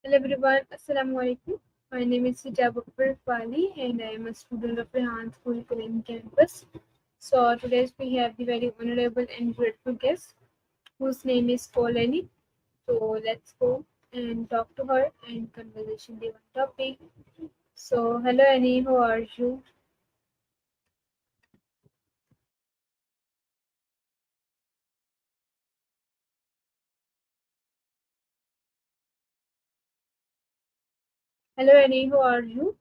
Hello everyone, Assalamu alaikum. My name is Vapi and I am a student of Rehan School Kulim campus. So today we have the very honorable and grateful guest whose name is Kolani. So let's go and talk to her and conversation the one topic. So hello Annie, how are you? Hello Annie, how are you?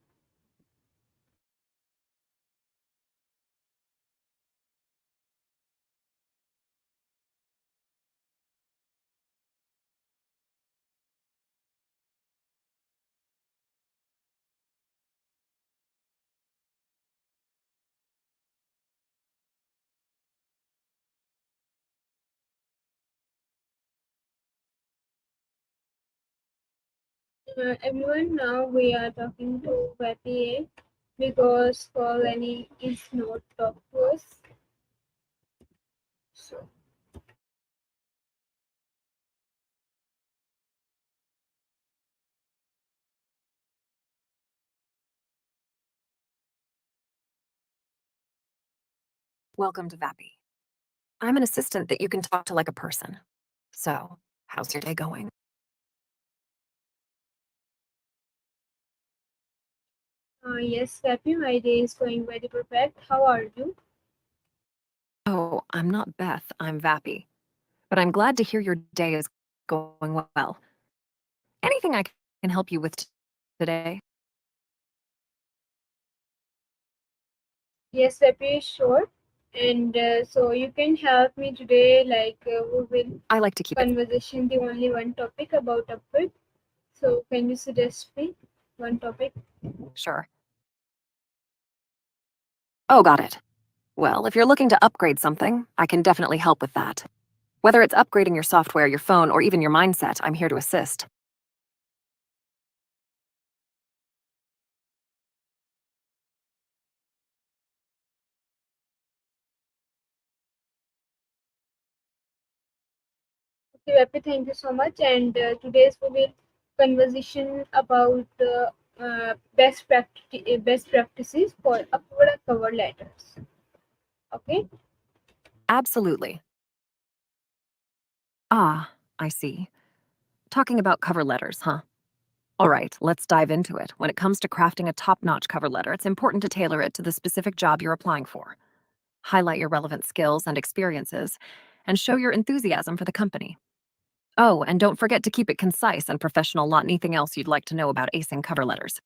Everyone, now we are talking to Vapi because Kolani is not talk to us. So Welcome to Vapi. I'm an assistant that you can talk to like a person. So, how's your day going? yes, Vapi, my day is going very perfect. How are you? Oh, I'm not Beth, I'm Vapi. But I'm glad to hear your day is going well. Anything I can help you with today? Yes, Vapi, sure. And so you can help me today, like we will I like to keep it. conversation the only one topic about upward. So can you suggest me one topic? Sure. Oh, got it. Well, if you're looking to upgrade something, I can definitely help with that. Whether it's upgrading your software, your phone, or even your mindset, I'm here to assist. Okay, Vapi, thank you so much. And today's we will conversation about best practices for upward cover letters. Okay. Absolutely. Ah, I see. Talking about cover letters, huh? All right, let's dive into it. When it comes to crafting a top notch cover letter, it's important to tailor it to the specific job you're applying for. Highlight your relevant skills and experiences, and show your enthusiasm for the company. Oh, and don't forget to keep it concise and professional, not anything else you'd like to know about acing cover letters.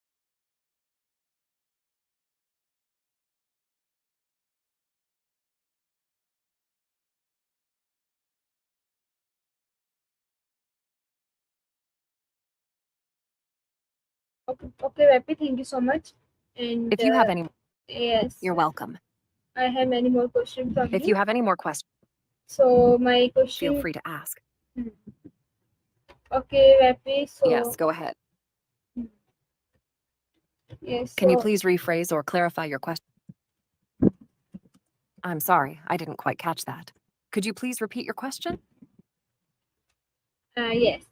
Okay, okay, Vapi, thank you so much. And If you have any, yes, you're welcome. I have many more questions from If you you. have any more questions, So my feel question, free to ask. hmm, okay, Vapi. Yes, So go ahead. hmm, yes, Can you so please rephrase or clarify your question? I'm sorry, I didn't quite catch that. Could you please repeat your question? yes.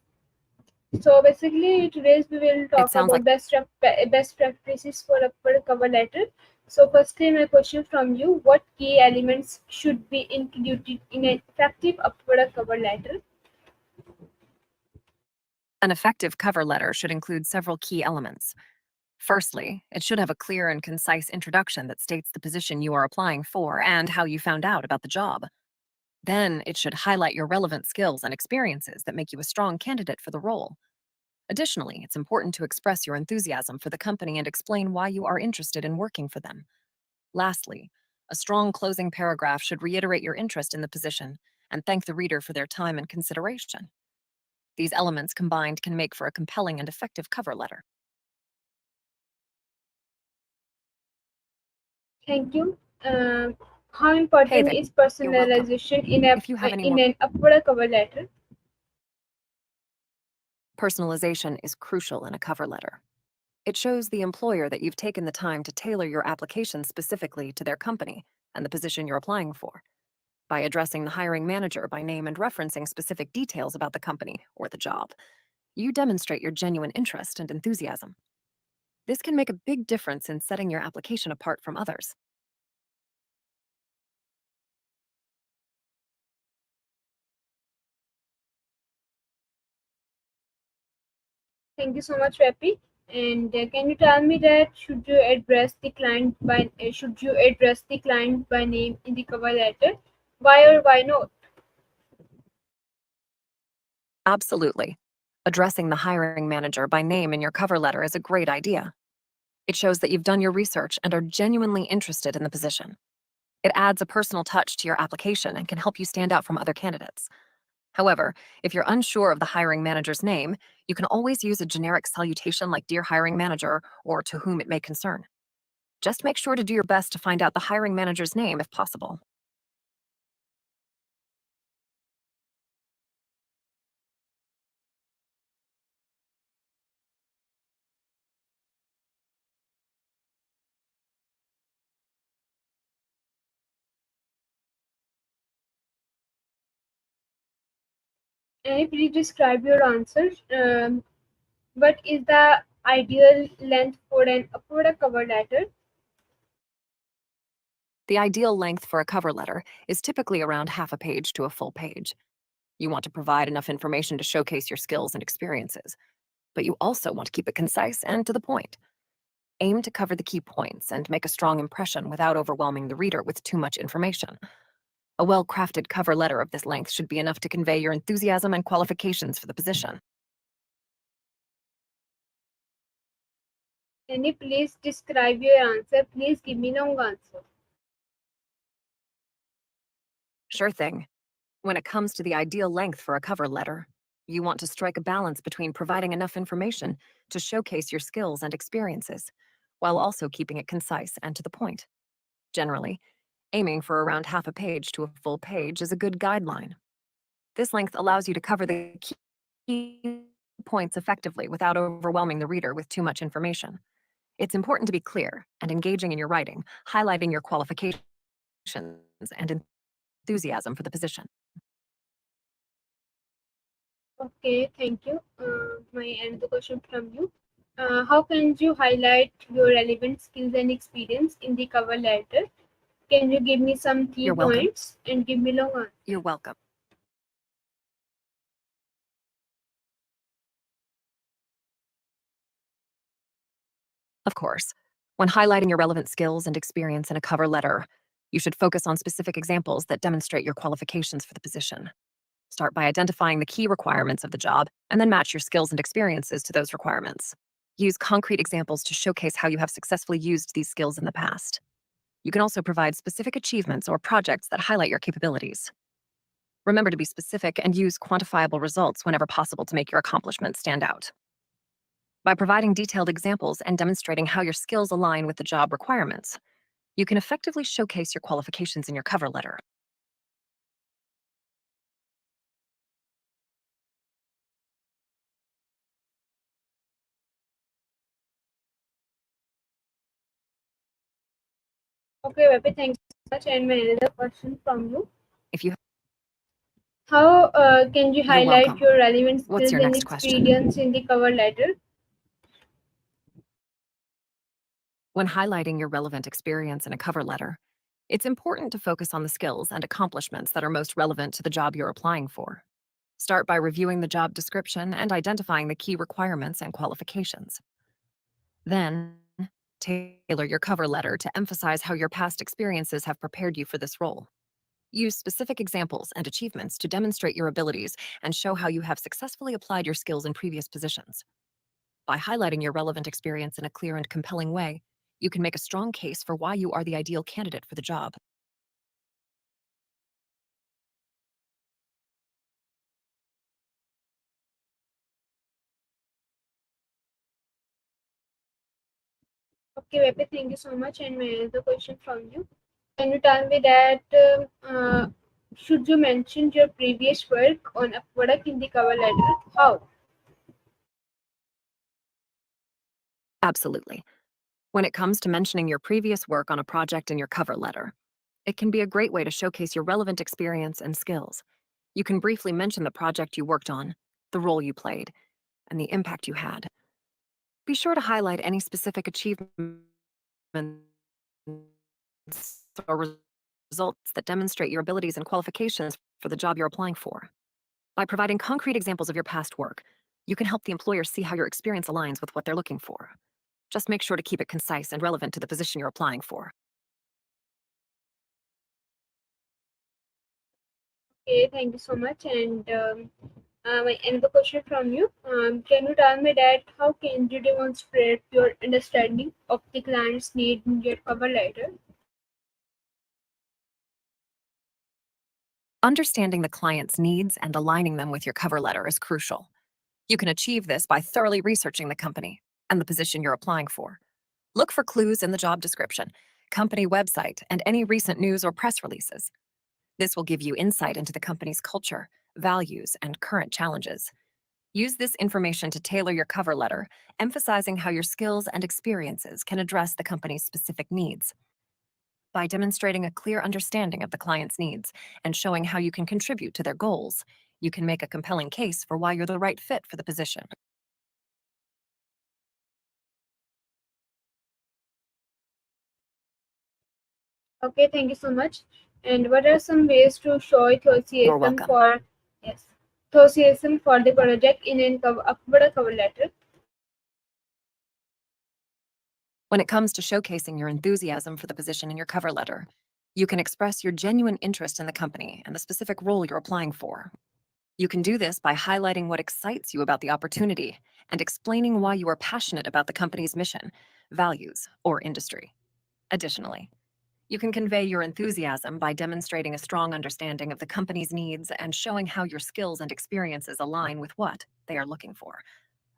So basically, today's we will It talk sounds about like best practices for a cover letter. So firstly, my question from you: what key elements should be included in an effective upward cover letter? an effective cover letter should include several key elements. Firstly, it should have a clear and concise introduction that states the position you are applying for and how you found out about the job. Then, it should highlight your relevant skills and experiences that make you a strong candidate for the role. Additionally, it's important to express your enthusiasm for the company and explain why you are interested in working for them. Lastly, a strong closing paragraph should reiterate your interest in the position and thank the reader for their time and consideration. These elements combined can make for a compelling and effective cover letter. Thank you. How Hey important there, is you're welcome. personalization If you have any in more, an upward cover letter? personalization is crucial in a cover letter. It shows the employer that you've taken the time to tailor your application specifically to their company and the position you're applying for. By addressing the hiring manager by name and referencing specific details about the company or the job, You demonstrate your genuine interest and enthusiasm. This can make a big difference in setting your application apart from others. Thank you so much, Vapi. And can you tell me that should you address the client by name in the cover letter? Why or why not? Absolutely. Addressing the hiring manager by name in your cover letter is a great idea. It shows that you've done your research and are genuinely interested in the position. It adds a personal touch to your application and can help you stand out from other candidates. However, if you're unsure of the hiring manager's name, you can always use a generic salutation like Dear Hiring Manager or To Whom It May Concern. Just make sure to do your best to find out the hiring manager's name if possible. Please describe your answer. What is the ideal length for an upload cover letter? The ideal length for a cover letter is typically around half a page to a full page. You want to provide enough information to showcase your skills and experiences, but you also want to keep it concise and to the point. Aim to cover the key points and make a strong impression without overwhelming the reader with too much information. A well crafted cover letter of this length should be enough to convey your enthusiasm and qualifications for the position. Can you please describe your answer? Please give me long answer. Sure thing. When it comes to the ideal length for a cover letter, you want to strike a balance between providing enough information to showcase your skills and experiences, while also keeping it concise and to the point. Generally, aiming for around half a page to a full page is a good guideline. This length allows you to cover the key points effectively without overwhelming the reader with too much information. It's important to be clear and engaging in your writing, highlighting your qualifications and enthusiasm for the position. Okay, thank you. My another question from you. How can you highlight your relevant skills and experience in the cover letter? Can you give me some key You're welcome. points and give me long answer? You're welcome. Of course, when highlighting your relevant skills and experience in a cover letter, you should focus on specific examples that demonstrate your qualifications for the position. Start by identifying the key requirements of the job and then match your skills and experiences to those requirements. Use concrete examples to showcase how you have successfully used these skills in the past. You can also provide specific achievements or projects that highlight your capabilities. Remember to be specific and use quantifiable results whenever possible to make your accomplishments stand out. By providing detailed examples and demonstrating how your skills align with the job requirements, you can effectively showcase your qualifications in your cover letter. Okay, Vapi, thank you so much. And my another question from you. If you How can you You're highlight welcome. your relevant What's skills your and next question? experience in the cover letter? When highlighting your relevant experience in a cover letter, it's important to focus on the skills and accomplishments that are most relevant to the job you're applying for. Start by reviewing the job description and identifying the key requirements and qualifications. Then, tailor your cover letter to emphasize how your past experiences have prepared you for this role. Use specific examples and achievements to demonstrate your abilities and show how you have successfully applied your skills in previous positions. By highlighting your relevant experience in a clear and compelling way, you can make a strong case for why you are the ideal candidate for the job. Okay, Vapi, thank you so much. And my another question from you. Can you tell me that should you mention your previous work on a product in the cover letter? How? Absolutely. When it comes to mentioning your previous work on a project in your cover letter, it can be a great way to showcase your relevant experience and skills. You can briefly mention the project you worked on, the role you played, and the impact you had. Be sure to highlight any specific achievements or results that demonstrate your abilities and qualifications for the job you're applying for. By providing concrete examples of your past work, you can help the employer see how your experience aligns with what they're looking for. Just make sure to keep it concise and relevant to the position you're applying for. Okay, thank you so much. And another question from you. Can you tell me that how can you demonstrate your understanding of the client's need in your cover letter? Understanding the client's needs and aligning them with your cover letter is crucial. You can achieve this by thoroughly researching the company and the position you're applying for. Look for clues in the job description, company website, and any recent news or press releases. This will give you insight into the company's culture, values, and current challenges. Use this information to tailor your cover letter, emphasizing how your skills and experiences can address the company's specific needs. By demonstrating a clear understanding of the client's needs and showing how you can contribute to their goals, you can make a compelling case for why you're the right fit for the position. Okay, thank you so much. And what are some ways to show You're enthusiasm welcome. for yes enthusiasm for the project in an cover letter? When it comes to showcasing your enthusiasm for the position in your cover letter, you can express your genuine interest in the company and the specific role you're applying for. You can do this by highlighting what excites you about the opportunity and explaining why you are passionate about the company's mission, values, or industry. Additionally, you can convey your enthusiasm by demonstrating a strong understanding of the company's needs and showing how your skills and experiences align with what they are looking for.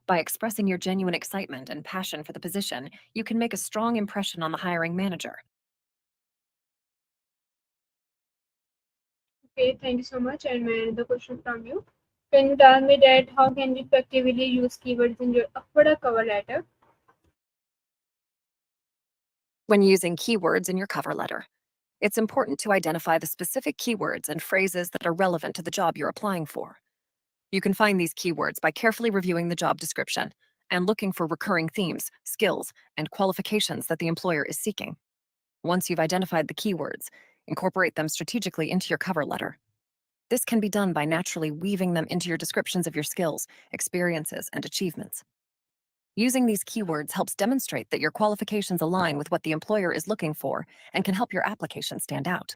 By expressing your genuine excitement and passion for the position, you can make a strong impression on the hiring manager. Okay, thank you so much. And my another question from you. Can you tell me that how can you effectively use keywords in your cover letter? When using keywords in your cover letter, it's important to identify the specific keywords and phrases that are relevant to the job you're applying for. You can find these keywords by carefully reviewing the job description and looking for recurring themes, skills, and qualifications that the employer is seeking. Once you've identified the keywords, incorporate them strategically into your cover letter. This can be done by naturally weaving them into your descriptions of your skills, experiences, and achievements. Using these keywords helps demonstrate that your qualifications align with what the employer is looking for and can help your application stand out.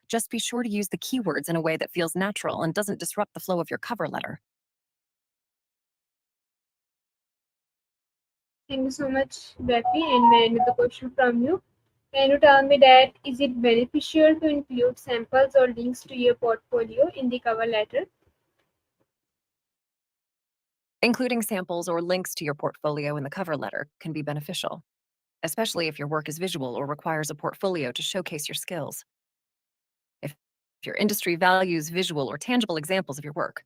Just be sure to use the keywords in a way that feels natural and doesn't disrupt the flow of your cover letter. Thank you so much, Vapi. And my another question from you. Can you tell me that is it beneficial to include samples or links to your portfolio in the cover letter? Including samples or links to your portfolio in the cover letter can be beneficial, especially if your work is visual or requires a portfolio to showcase your skills. If your industry values visual or tangible examples of your work,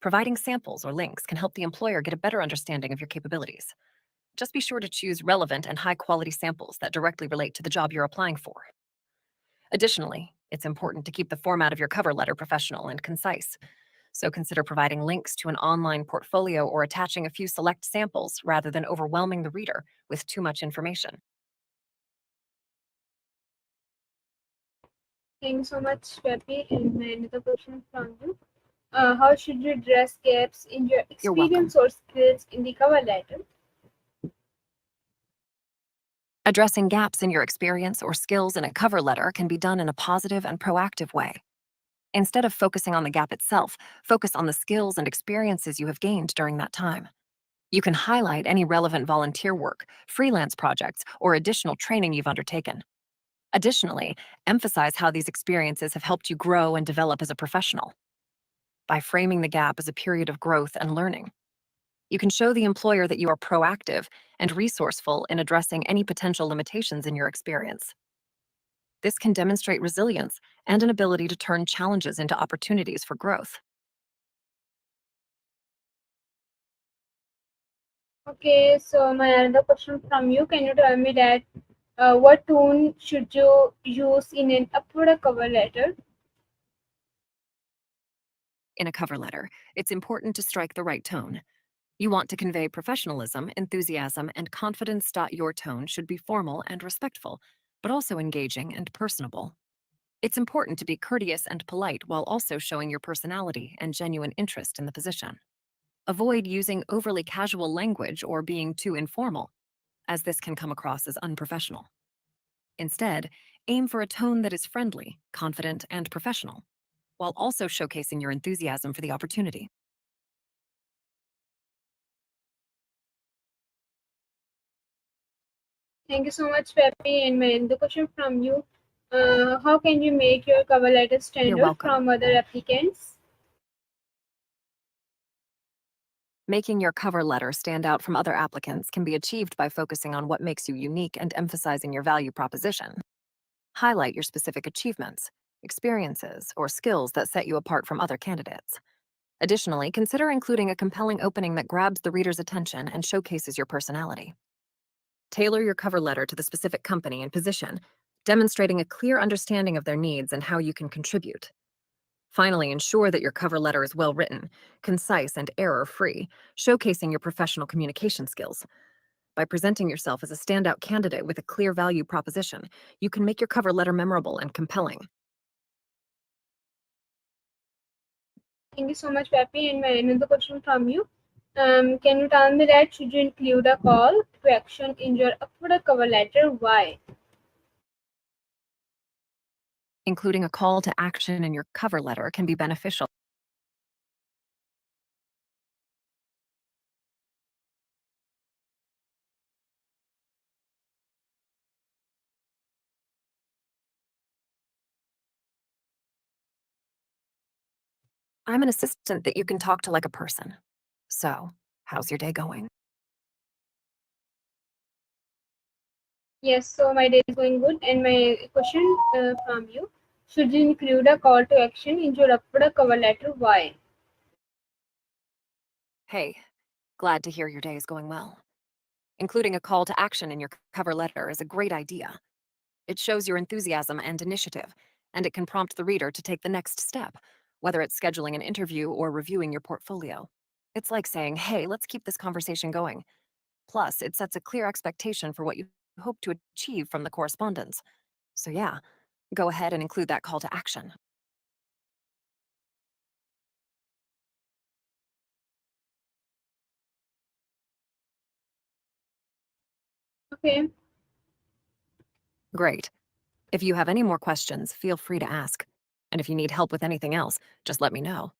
providing samples or links can help the employer get a better understanding of your capabilities. Just be sure to choose relevant and high quality samples that directly relate to the job you're applying for. Additionally, it's important to keep the format of your cover letter professional and concise. So consider providing links to an online portfolio or attaching a few select samples rather than overwhelming the reader with too much information. Thank you so much, Vapi. And my another question from you. How should you address gaps in your You're welcome. experience or skills in the cover letter? Addressing gaps in your experience or skills in a cover letter can be done in a positive and proactive way. Instead of focusing on the gap itself, focus on the skills and experiences you have gained during that time. You can highlight any relevant volunteer work, freelance projects, or additional training you've undertaken. Additionally, emphasize how these experiences have helped you grow and develop as a professional. By framing the gap as a period of growth and learning, you can show the employer that you are proactive and resourceful in addressing any potential limitations in your experience. This can demonstrate resilience and an ability to turn challenges into opportunities for growth. Okay, so my another question from you. Can you tell me that what tone should you use in an upward cover letter? In a cover letter, it's important to strike the right tone. You want to convey professionalism, enthusiasm, and confidence. Your tone should be formal and respectful, but also engaging and personable. It's important to be courteous and polite while also showing your personality and genuine interest in the position. Avoid using overly casual language or being too informal, as this can come across as unprofessional. Instead, aim for a tone that is friendly, confident, and professional, while also showcasing your enthusiasm for the opportunity. Thank you so much, Vapi. And my another question from you: how can you make your cover letter You're stand out welcome. from other applicants? Making your cover letter stand out from other applicants can be achieved by focusing on what makes you unique and emphasizing your value proposition. Highlight your specific achievements, experiences, or skills that set you apart from other candidates. Additionally, consider including a compelling opening that grabs the reader's attention and showcases your personality. Tailor your cover letter to the specific company and position, demonstrating a clear understanding of their needs and how you can contribute. Finally, ensure that your cover letter is well written, concise, and error free, showcasing your professional communication skills. By presenting yourself as a standout candidate with a clear value proposition, you can make your cover letter memorable and compelling. Thank you so much, Vapi. And my another question from you: can you tell me that should you include a call to action in your uploaded cover letter? Why? Including a call to action in your cover letter can be beneficial. I'm an assistant that you can talk to like a person. So, how's your day going? Yes, so my day is going good. And my question from you: should you include a call to action in your uploaded cover letter? Why? Hey, glad to hear your day is going well. Including a call to action in your cover letter is a great idea. It shows your enthusiasm and initiative, and it can prompt the reader to take the next step, whether it's scheduling an interview or reviewing your portfolio. It's like saying, hey, let's keep this conversation going. Plus, it sets a clear expectation for what you hope to achieve from the correspondence. So, yeah, go ahead and include that call to action. Okay. Great. If you have any more questions, feel free to ask. And if you need help with anything else, just let me know.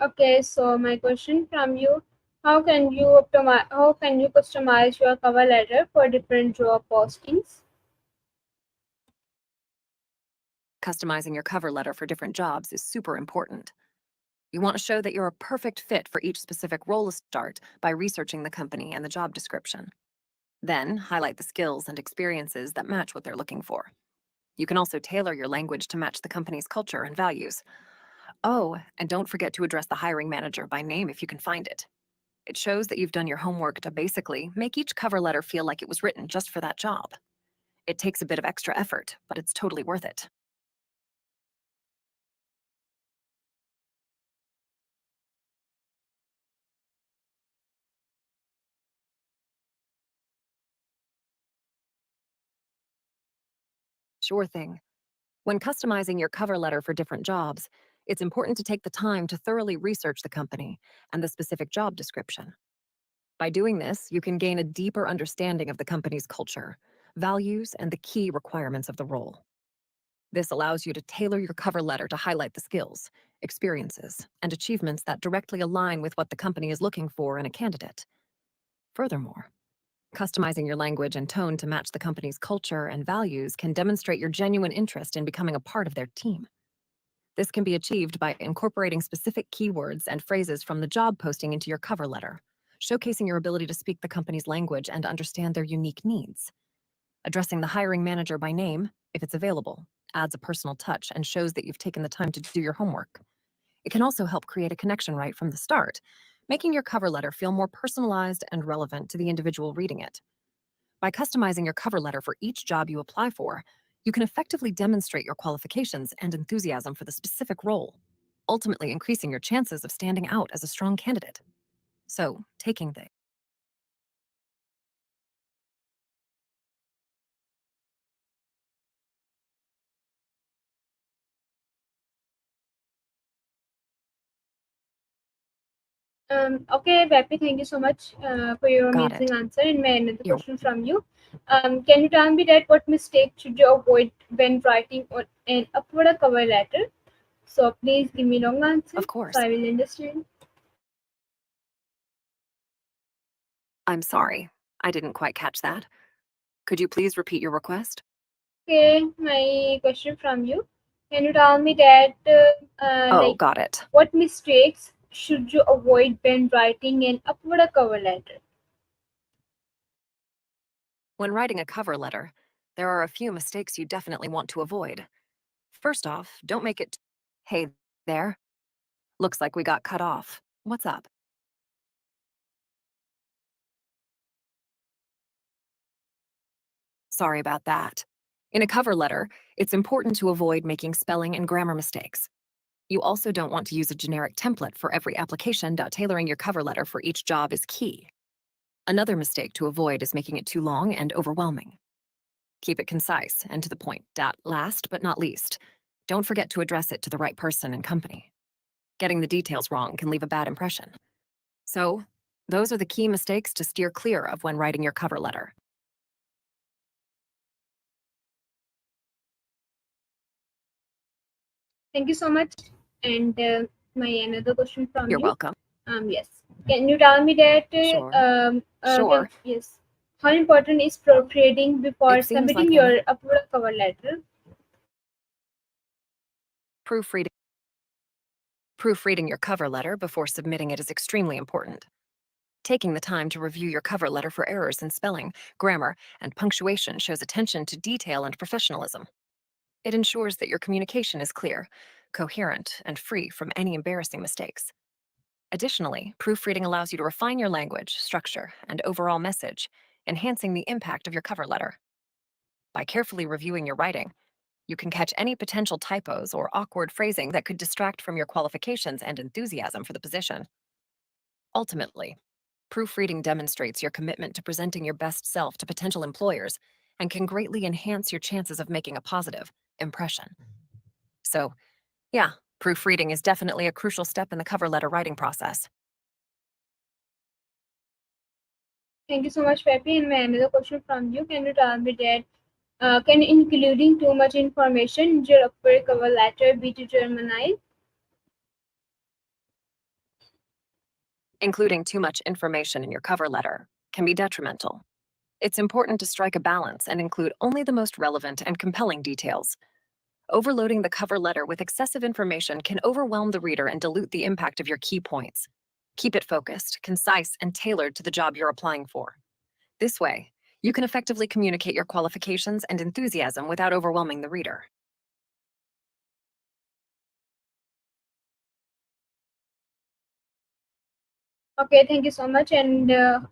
Okay, so my question from you: how can you customize your cover letter for different job postings? Customizing your cover letter for different jobs is super important. You want to show that you're a perfect fit for each specific role to start by researching the company and the job description. Then, highlight the skills and experiences that match what they're looking for. You can also tailor your language to match the company's culture and values. Oh, and don't forget to address the hiring manager by name if you can find it. It shows that you've done your homework to basically make each cover letter feel like it was written just for that job. It takes a bit of extra effort, but it's totally worth it. Sure thing. When customizing your cover letter for different jobs, it's important to take the time to thoroughly research the company and the specific job description. By doing this, you can gain a deeper understanding of the company's culture, values, and the key requirements of the role. This allows you to tailor your cover letter to highlight the skills, experiences, and achievements that directly align with what the company is looking for in a candidate. Furthermore, customizing your language and tone to match the company's culture and values can demonstrate your genuine interest in becoming a part of their team. This can be achieved by incorporating specific keywords and phrases from the job posting into your cover letter, showcasing your ability to speak the company's language and understand their unique needs. Addressing the hiring manager by name, if it's available, adds a personal touch and shows that you've taken the time to do your homework. It can also help create a connection right from the start, making your cover letter feel more personalized and relevant to the individual reading it. By customizing your cover letter for each job you apply for, you can effectively demonstrate your qualifications and enthusiasm for the specific role. ultimately increasing your chances of standing out as a strong candidate. So, taking the Okay, Vapi, thank you so much for your got amazing it. answer. And my another You're question from you. Can you tell me that what mistake should you avoid when writing on an upward cover letter? So please give me long answer of so course. I will understand. I'm sorry. I didn't quite catch that. Could you please repeat your request? Okay, my question from you. Can you tell me that Oh, like got it. what mistakes should you avoid when writing an upward cover letter? When writing a cover letter, there are a few mistakes you definitely want to avoid. First off, don't make it, hey there, looks like we got cut off. What's up? Sorry about that. In a cover letter, it's important to avoid making spelling and grammar mistakes. You also don't want to use a generic template for every application. Tailoring your cover letter for each job is key. Another mistake to avoid is making it too long and overwhelming. Keep it concise and to the point. Last but not least, don't forget to address it to the right person and company. Getting the details wrong can leave a bad impression. So, those are the key mistakes to steer clear of when writing your cover letter. Thank you so much. And my another question from You're you. welcome. Yes. Can you tell me that Sure. can, Sure. yes, how important is proofreading before It seems submitting like your upload cover letter? proofreading proofreading your cover letter before submitting it is extremely important. Taking the time to review your cover letter for errors in spelling, grammar, and punctuation shows attention to detail and professionalism. It ensures that your communication is clear, coherent, and free from any embarrassing mistakes. Additionally, proofreading allows you to refine your language, structure, and overall message, enhancing the impact of your cover letter. By carefully reviewing your writing, you can catch any potential typos or awkward phrasing that could distract from your qualifications and enthusiasm for the position. Ultimately, proofreading demonstrates your commitment to presenting your best self to potential employers and can greatly enhance your chances of making a positive impression. So, yeah, proofreading is definitely a crucial step in the cover letter writing process. Thank you so much, Pepe. And my another question from you. Can you tell me that can including too much information in your upper cover letter be determined? Including too much information in your cover letter can be detrimental. It's important to strike a balance and include only the most relevant and compelling details. Overloading the cover letter with excessive information can overwhelm the reader and dilute the impact of your key points. Keep it focused, concise, and tailored to the job you're applying for. This way, you can effectively communicate your qualifications and enthusiasm without overwhelming the reader. Okay, thank you so much. And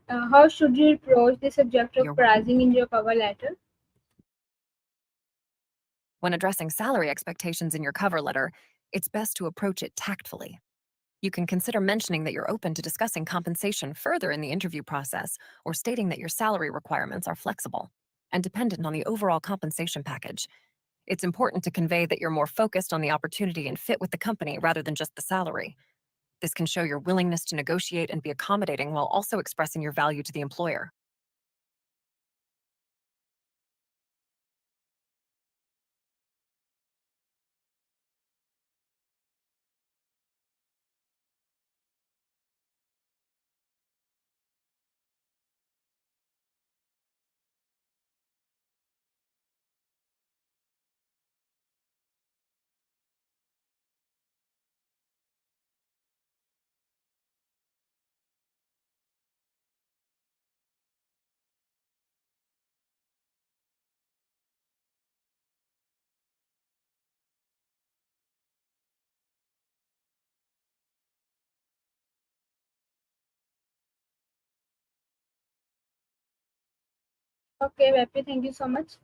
how should you approach the subject of You're welcome. pricing in your cover letter? When addressing salary expectations in your cover letter, it's best to approach it tactfully. You can consider mentioning that you're open to discussing compensation further in the interview process or stating that your salary requirements are flexible and dependent on the overall compensation package. It's important to convey that you're more focused on the opportunity and fit with the company rather than just the salary. This can show your willingness to negotiate and be accommodating while also expressing your value to the employer. Okay, Pepe, thank you so much.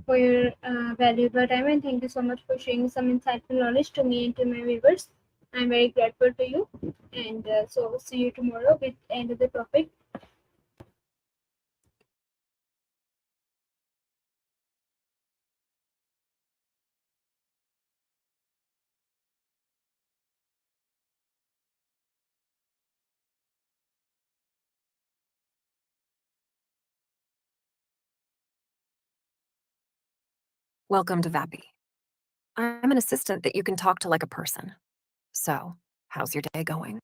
for your valuable time, and thank you so much for sharing some insightful knowledge to me and to my viewers. I'm very grateful to you, and so see you tomorrow with another topic. Welcome to Vapi. I'm an assistant that you can talk to like a person. So, how's your day going?